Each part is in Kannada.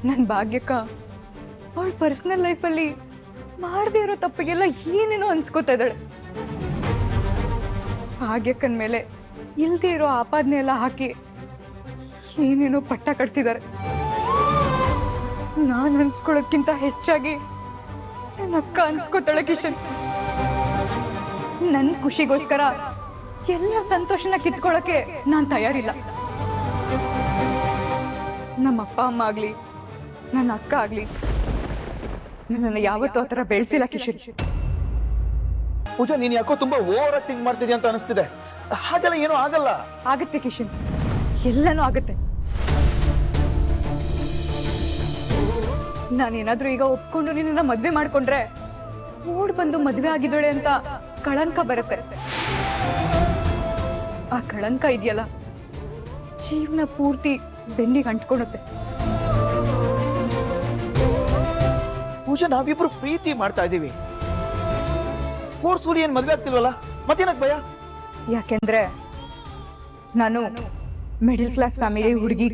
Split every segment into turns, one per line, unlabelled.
ನನ್ನ ಭಾಗ್ಯಕ್ಕ ಅವಳ ಪರ್ಸನಲ್ ಲೈಫಲ್ಲಿ ಮಾಡದೇ ಇರೋ ತಪ್ಪಿಗೆಲ್ಲ ಏನೇನೋ ಅನ್ಸ್ಕೋತಾ ಇದ್ದಾಳೆ. ಭಾಗ್ಯಕ್ಕನ ಮೇಲೆ ಇಲ್ದೇ ಇರೋ ಆಪಾದನೆ ಎಲ್ಲ ಹಾಕಿ ಏನೇನೋ ಪಟ್ಟ ಕಟ್ತಿದ್ದಾರೆ. ನಾನು ಅನ್ಸ್ಕೊಳ್ಳೋಕ್ಕಿಂತ ಹೆಚ್ಚಾಗಿ ನನ್ನ ಅಕ್ಕ ಅನ್ಸ್ಕೋತಾಳೆ ಕಿಶನ್. ನನ್ನ ಖುಷಿಗೋಸ್ಕರ ಎಲ್ಲ ಸಂತೋಷನ ಕಿತ್ಕೊಳ್ಳೋಕೆ ನಾನು ತಯಾರಿಲ್ಲ. ನಮ್ಮ ಅಪ್ಪ ಅಮ್ಮ ಆಗ್ಲಿ ನನ್ನ ಅಕ್ಕ ಆಗ್ಲಿ ನನ್ನನ್ನು ಯಾವತ್ತೂ ಆ ಥರ ಬೆಳೆಸಿಲ್ಲ ಕಿಶನ್.
ಪೂಜಾ, ನೀನ್ ಯಾಕೋ ತುಂಬಾ ಓವರ್ ಆಗಿ ಥಿಂಕ್ ಮಾಡ್ತಿದ್ಯಾ ಅಂತ ಅನಿಸ್ತಿದೆ. ಹಾಗೆಲ್ಲ ಏನೂ ಆಗಲ್ಲ.
ಆಗತ್ತೆ ಕಿಶನ್, ಎಲ್ಲನೂ ಆಗತ್ತೆ. ನಾನೇನಾದ್ರೂ ಈಗ ಒಪ್ಕೊಂಡು ನಿನ್ನ ಮದ್ವೆ ಮಾಡ್ಕೊಂಡ್ರೆ ಓಡ್ ಬಂದು ಮದ್ವೆ ಆಗಿದ್ದಾಳೆ ಅಂತ ಕಳಂಕ ಬರುತ್ತೆ. ಆ ಕಳಂಕ ಇದೆಯಲ್ಲ, ಜೀವನ ಪೂರ್ತಿ ಬೆನ್ನಿಗೆ ಅಂಟ್ಕೊಳುತ್ತೆ.
ಪೂಜಾ, ನಾವಿಬ್ರು ಪ್ರೀತಿ ಮಾಡ್ತಾ ಇದೀವಿ. ಫೋರ್ಸ್ಫುಲಿ ಏನ್ ಮದ್ವೆ ಆಗ್ತಿಲ್ವಲ್ಲ, ಮತ್ತೇನಕ್ ಭಯ?
ಯಾಕೆಂದ್ರೆ ನಾನು ಮಿಡಿಲ್ ಕ್ಲಾಸ್ ಫ್ಯಾಮಿಲಿ ಹುಡುಗಿ.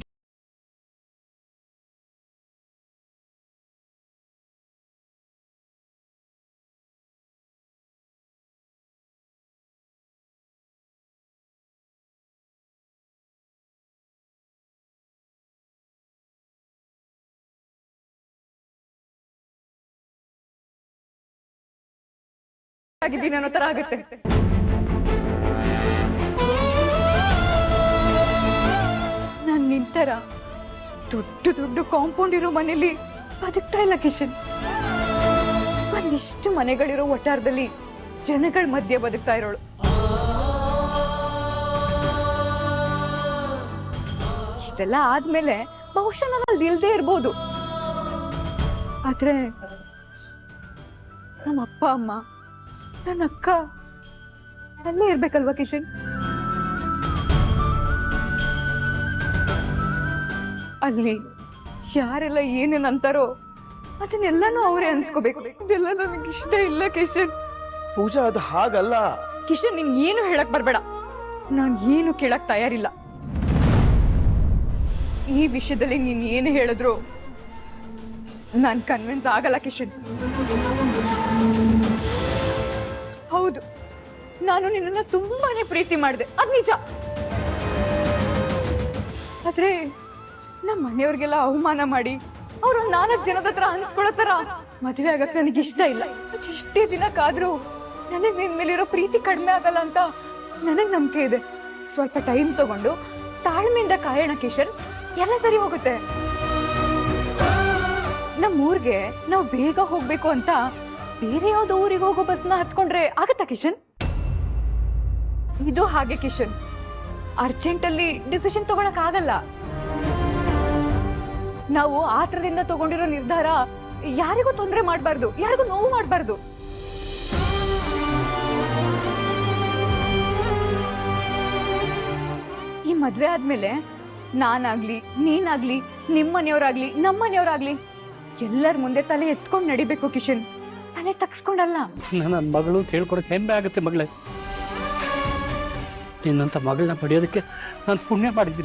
ಆಗಿದ್ದೀನಿ ಅನ್ನೋ ತರ ಆಗುತ್ತೆ. ನಾನ್ ನಿಂತರ ದೊಡ್ಡ ದೊಡ್ಡ ಕಾಂಪೌಂಡ್ ಇರೋ ಮನೇಲಿ ಬದುಕ್ತಾ ಇಲ್ಲ ಕಿಶನ್. ಒಂದಿಷ್ಟು ಮನೆಗಳಿರೋ ಒಟ್ಟಾರದಲ್ಲಿ ಜನಗಳ ಮಧ್ಯೆ ಬದುಕ್ತಾ ಇರೋಳು. ಇಷ್ಟೆಲ್ಲ ಆದ್ಮೇಲೆ ಬಹುಶಃ ನಾನು ಅಲ್ಲಿ ಇಲ್ದೇ ಇರ್ಬೋದು. ಆದ್ರೆ ನಮ್ಮ ಅಪ್ಪ ಅಮ್ಮ ನನ್ನ ಅಕ್ಕ ಅಲ್ಲೇ ಇರ್ಬೇಕಲ್ವಾ ಕಿಶನ್? ಅಲ್ಲಿ ಯಾರೆಲ್ಲ ಏನೇನ್ ಅಂತಾರೋ ಅದನ್ನೆಲ್ಲಾನು ಅವರೇ ಅನ್ಸ್ಕೋಬೇಕು. ಇದೆಲ್ಲ ನನಗೆ ಇಷ್ಟ ಇಲ್ಲ ಕಿಶನ್.
ಪೂಜಾ, ಅದು ಹಾಗಲ್ಲ.
ಕಿಶನ್, ನೀನ್ ಏನು ಹೇಳಕ್ ಬರ್ಬೇಡ. ನಾನ್ ಏನು ಕೇಳಕ್ ತಯಾರಿಲ್ಲ. ಈ ವಿಷಯದಲ್ಲಿ ನೀನ್ ಏನು ಹೇಳಿದ್ರು ನಾನ್ ಕನ್ವಿನ್ಸ್ ಆಗಲ್ಲ ಕಿಶನ್. ಹೌದು, ನಾನು ನಿನ್ನನ್ನ ತುಂಬಾನೇ ಪ್ರೀತಿ ಮಾಡಿದೆ, ಅದ್ ನಿಜ. ಆದ್ರೆ ನಮ್ಮ ಮನೆಯವ್ರಿಗೆಲ್ಲ ಅವಮಾನ ಮಾಡಿ ಅವ್ರು 4 ಜನದ ಹತ್ರ ಅನ್ಸ್ಕೊಳ್ಳೋ ತರ ಮದುವೆ ಆಗಕ್ಕೆ ನನಗೆ ಇಷ್ಟ ಇಲ್ಲ. ಇಷ್ಟೇ ದಿನಕ್ಕಾದ್ರೂ ನನಗೆ ನಿನ್ ಮೇಲಿರೋ ಪ್ರೀತಿ ಕಡಿಮೆ ಆಗಲ್ಲ ಅಂತ ನನಗ್ ನಂಬಿಕೆ ಇದೆ. ಸ್ವಲ್ಪ ಟೈಮ್ ತಗೊಂಡು ತಾಳ್ಮೆಯಿಂದ ಕಾಯೋಣ ಕಿಶನ್, ಎಲ್ಲ ಸರಿ ಹೋಗುತ್ತೆ. ನಮ್ಮೂರ್ಗೆ ನಾವು ಬೇಗ ಹೋಗ್ಬೇಕು ಅಂತ ಬೇರೆ ಯಾವ್ದೋ ಊರಿಗೆ ಹೋಗೋ ಬಸ್ನ ಹತ್ಕೊಂಡ್ರೆ ಆಗತ್ತಾ ಕಿಶನ್? ಇದು ಹಾಗೆ ಕಿಶನ್, ಅರ್ಜೆಂಟ್ ಅಲ್ಲಿ ಡಿಸಿಷನ್ ತಗೊಳಕ್ ಆಗಲ್ಲ. ನಾವು ಆತ್ರದಿಂದ ತಗೊಂಡಿರೋ ನಿರ್ಧಾರ ಯಾರಿಗೂ ತೊಂದರೆ ಮಾಡಬಾರ್ದು, ಯಾರಿಗೂ ನೋವು ಮಾಡಬಾರ್ದು. ಈ ಮದ್ವೆ ಆದ್ಮೇಲೆ ನಾನಾಗ್ಲಿ ನೀನಾಗ್ಲಿ ನಿಮ್ಮನೆಯವರಾಗ್ಲಿ ನಮ್ಮನೆಯವರಾಗ್ಲಿ ಎಲ್ಲರ ಮುಂದೆ ತಲೆ ಎತ್ಕೊಂಡು ನಡಿಬೇಕು ಕಿಶನ್, ತಲೆ ತಗ್ಸ್ಕೊಂಡಲ್ಲ.
ನನ್ನ ಮಗಳು ಕೇಳ್ಕೊಡಕ್ಕೆ ಹೆಮ್ಮೆ ಆಗುತ್ತೆ ಮಗಳೇ. ನಿನ್ನಂಥ ಮಗಳನ್ನ ಪಡೆಯೋದಕ್ಕೆ ನಾನು ಪುಣ್ಯ ಮಾಡಿದ್ದೀನಿ.